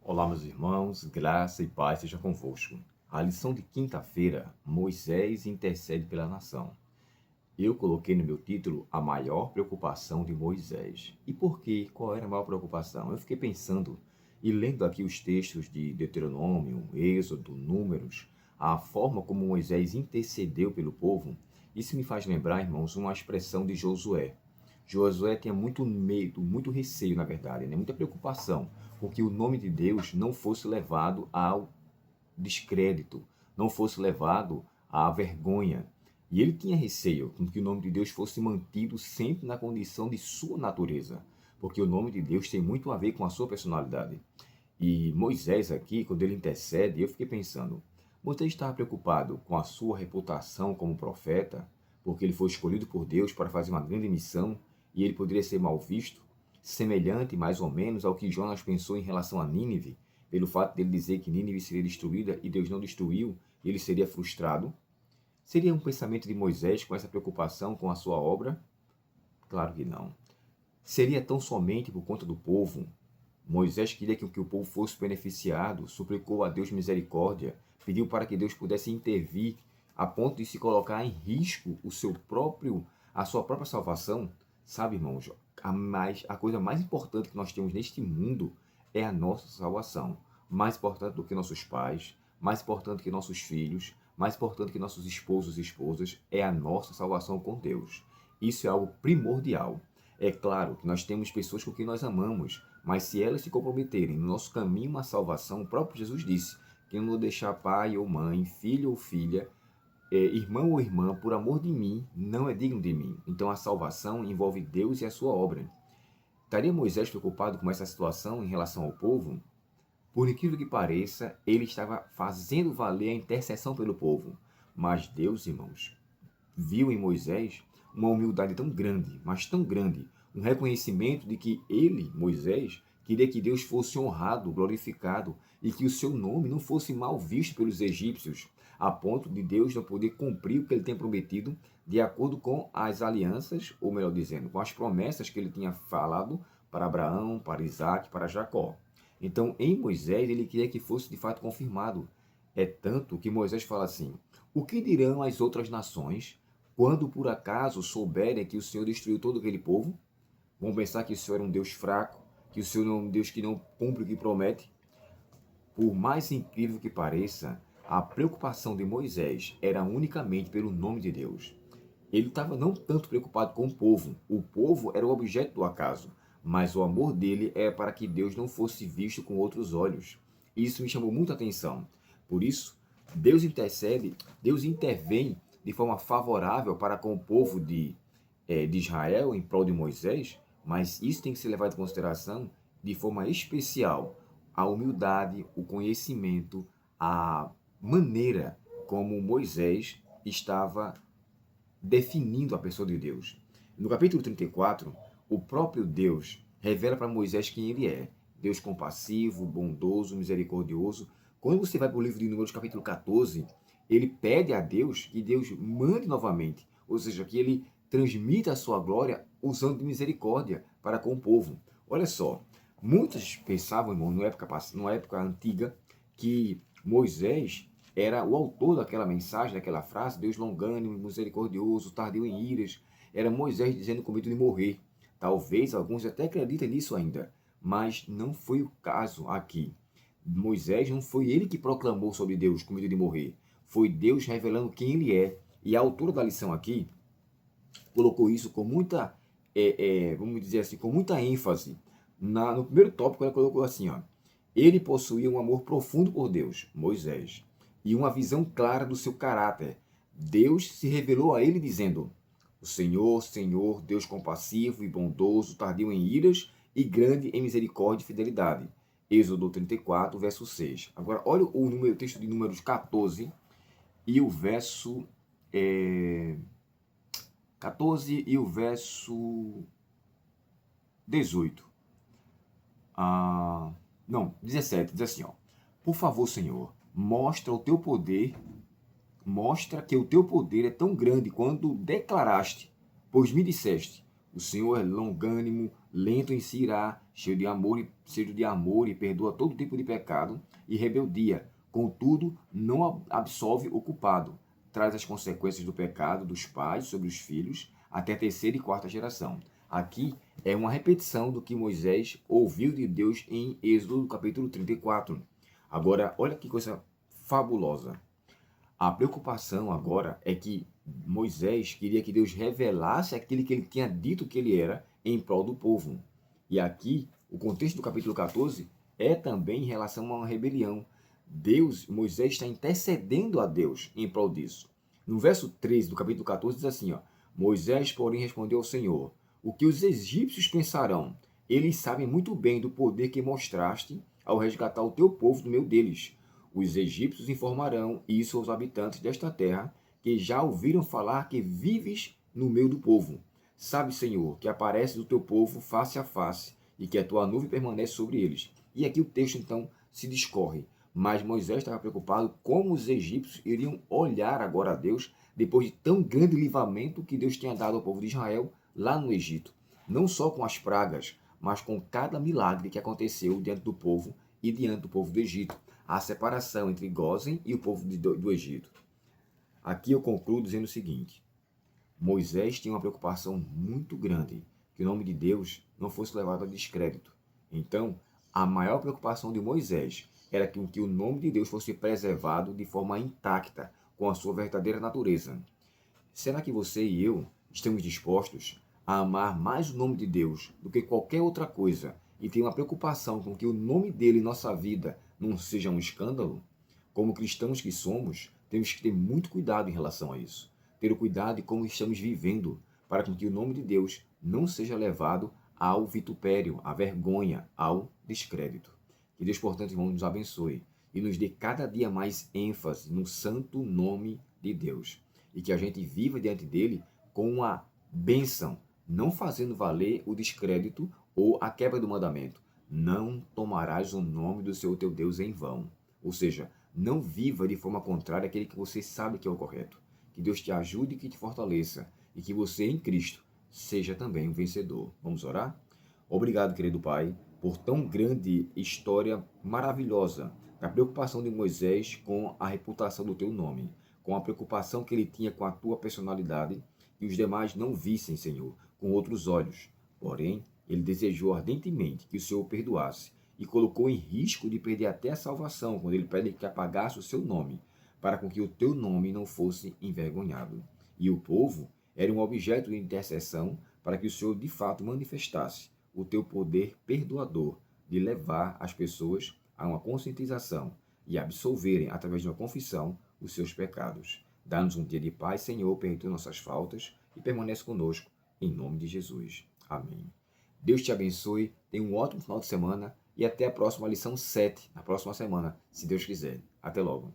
Olá, meus irmãos, graça e paz seja convosco. A lição de quinta-feira, Moisés intercede pela nação. Eu coloquei no meu título a maior preocupação de Moisés. E por quê? Qual era a maior preocupação? Eu fiquei pensando e lendo aqui os textos de Deuteronômio, Êxodo, Números, a forma como Moisés intercedeu pelo povo. Isso me faz lembrar, irmãos, uma expressão de Josué. Josué tinha muito medo, muito receio, na verdade, né? Muita preocupação, porque o nome de Deus não fosse levado ao descrédito, não fosse levado à vergonha. E ele tinha receio com que o nome de Deus fosse mantido sempre na condição de sua natureza, porque o nome de Deus tem muito a ver com a sua personalidade. E Moisés aqui, quando ele intercede, eu fiquei pensando, Moisés estava preocupado com a sua reputação como profeta, porque ele foi escolhido por Deus para fazer uma grande missão e ele poderia ser mal visto, semelhante mais ou menos ao que Jonas pensou em relação a Nínive, pelo fato dele dizer que Nínive seria destruída e Deus não destruiu, e ele seria frustrado. Seria um pensamento de Moisés com essa preocupação com a sua obra? Claro que não. Seria tão somente por conta do povo? Moisés queria que o povo fosse beneficiado, suplicou a Deus misericórdia, pediu para que Deus pudesse intervir a ponto de se colocar em risco a sua própria salvação. Sabe, irmãos, a coisa mais importante que nós temos neste mundo é a nossa salvação. Mais importante do que nossos pais, mais importante que nossos filhos, mais importante que nossos esposos e esposas, é a nossa salvação com Deus. Isso é algo primordial. É claro que nós temos pessoas com quem nós amamos, mas se elas se comprometerem no nosso caminho à salvação, o próprio Jesus disse que não vou deixar pai ou mãe, filho ou filha, irmão ou irmã, por amor de mim, não é digno de mim. Então a salvação envolve Deus e a sua obra. Estaria Moisés preocupado com essa situação em relação ao povo? Por incrível que pareça, ele estava fazendo valer a intercessão pelo povo. Mas Deus, irmãos, viu em Moisés uma humildade tão grande, mas tão grande, um reconhecimento de que ele, Moisés, queria que Deus fosse honrado, glorificado e que o seu nome não fosse mal visto pelos egípcios, a ponto de Deus não poder cumprir o que ele tem prometido de acordo com as alianças, ou melhor dizendo, com as promessas que ele tinha falado para Abraão, para Isaac, para Jacó. Então, em Moisés, ele queria que fosse de fato confirmado. É tanto que Moisés fala assim: o que dirão as outras nações quando por acaso souberem que o Senhor destruiu todo aquele povo? Vão pensar que o Senhor é um Deus fraco, que o Senhor é um Deus que não cumpre o que promete? Por mais incrível que pareça, a preocupação de Moisés era unicamente pelo nome de Deus. Ele estava não tanto preocupado com o povo era o objeto do acaso, mas o amor dele é para que Deus não fosse visto com outros olhos. Isso me chamou muita atenção. Por isso, Deus intercede, Deus intervém de forma favorável para com o povo de Israel em prol de Moisés, mas isso tem que ser levado em consideração de forma especial a humildade, o conhecimento, a maneira como Moisés estava definindo a pessoa de Deus. No capítulo 34, o próprio Deus revela para Moisés quem ele é. Deus compassivo, bondoso, misericordioso. Quando você vai para o livro de Números, capítulo 14, ele pede a Deus que Deus mande novamente, ou seja, que ele transmita a sua glória usando de misericórdia para com o povo. Olha só, muitos pensavam, irmão, numa época antiga, que Moisés era o autor daquela mensagem, daquela frase, Deus longânimo, misericordioso, tardio em iras. Era Moisés dizendo com medo de morrer. Talvez alguns até acreditem nisso ainda, mas não foi o caso aqui. Moisés não foi ele que proclamou sobre Deus com medo de morrer. Foi Deus revelando quem ele é. E a autora da lição aqui colocou isso com muita, vamos dizer assim, com muita ênfase. No primeiro tópico ela colocou assim, ó, ele possuía um amor profundo por Deus, Moisés, e uma visão clara do seu caráter. Deus se revelou a ele dizendo: o Senhor, Senhor, Deus compassivo e bondoso, tardio em iras e grande em misericórdia e fidelidade. Êxodo 34, verso 6. Agora, olha o texto de Números 14 e o verso 14 e o verso 18. Não, 17, diz assim, ó. Por favor, Senhor, mostra que o teu poder é tão grande quando declaraste, pois me disseste, o Senhor é longânimo, lento em se irar cheio de amor e perdoa todo tipo de pecado e rebeldia. Contudo, não absolve o culpado. Traz as consequências do pecado dos pais sobre os filhos até a terceira e quarta geração. Aqui é uma repetição do que Moisés ouviu de Deus em Êxodo capítulo 34. Agora, olha que coisa fabulosa. A preocupação agora é que Moisés queria que Deus revelasse aquilo que ele tinha dito que ele era em prol do povo. E aqui, o contexto do capítulo 14 é também em relação a uma rebelião. Moisés está intercedendo a Deus em prol disso. No verso 13 do capítulo 14 diz assim, ó, Moisés, porém, respondeu ao Senhor, o que os egípcios pensarão? Eles sabem muito bem do poder que mostraste ao resgatar o teu povo do meio deles. Os egípcios informarão isso aos habitantes desta terra, que já ouviram falar que vives no meio do povo. Sabe, Senhor, que apareces o teu povo face a face, e que a tua nuvem permanece sobre eles. E aqui o texto, então, se discorre. Mas Moisés estava preocupado como os egípcios iriam olhar agora a Deus, depois de tão grande livramento que Deus tinha dado ao povo de Israel lá no Egito. Não só com as pragas, mas com cada milagre que aconteceu diante do povo e diante do povo do Egito. A separação entre Gósen e o povo do Egito. Aqui eu concluo dizendo o seguinte: Moisés tinha uma preocupação muito grande que o nome de Deus não fosse levado a descrédito. Então, a maior preocupação de Moisés era que o nome de Deus fosse preservado de forma intacta, com a sua verdadeira natureza. Será que você e eu estamos dispostos a amar mais o nome de Deus do que qualquer outra coisa e ter uma preocupação com que o nome dele em nossa vida não seja um escândalo? Como cristãos que somos, temos que ter muito cuidado em relação a isso. Ter o cuidado de como estamos vivendo, para que o nome de Deus não seja levado ao vitupério, à vergonha, ao descrédito. Que Deus, portanto, irmão, nos abençoe e nos dê cada dia mais ênfase no santo nome de Deus. E que a gente viva diante dele com uma bênção, não fazendo valer o descrédito ou a quebra do mandamento. Não tomarás o nome do Senhor teu Deus em vão. Ou seja, não viva de forma contrária àquele que você sabe que é o correto. Que Deus te ajude e que te fortaleça. E que você, em Cristo, seja também um vencedor. Vamos orar? Obrigado, querido Pai, por tão grande história maravilhosa da preocupação de Moisés com a reputação do teu nome, com a preocupação que ele tinha com a tua personalidade, que os demais não vissem, Senhor, com outros olhos. Porém, ele desejou ardentemente que o Senhor o perdoasse e colocou em risco de perder até a salvação, quando ele pede que apagasse o seu nome, para com que o teu nome não fosse envergonhado. E o povo era um objeto de intercessão para que o Senhor de fato manifestasse o teu poder perdoador de levar as pessoas a uma conscientização e absolverem, através de uma confissão, os seus pecados. Dá-nos um dia de paz, Senhor, perdoa nossas faltas e permanece conosco, em nome de Jesus. Amém. Deus te abençoe, tenha um ótimo final de semana e até a próxima lição 7, na próxima semana, se Deus quiser. Até logo.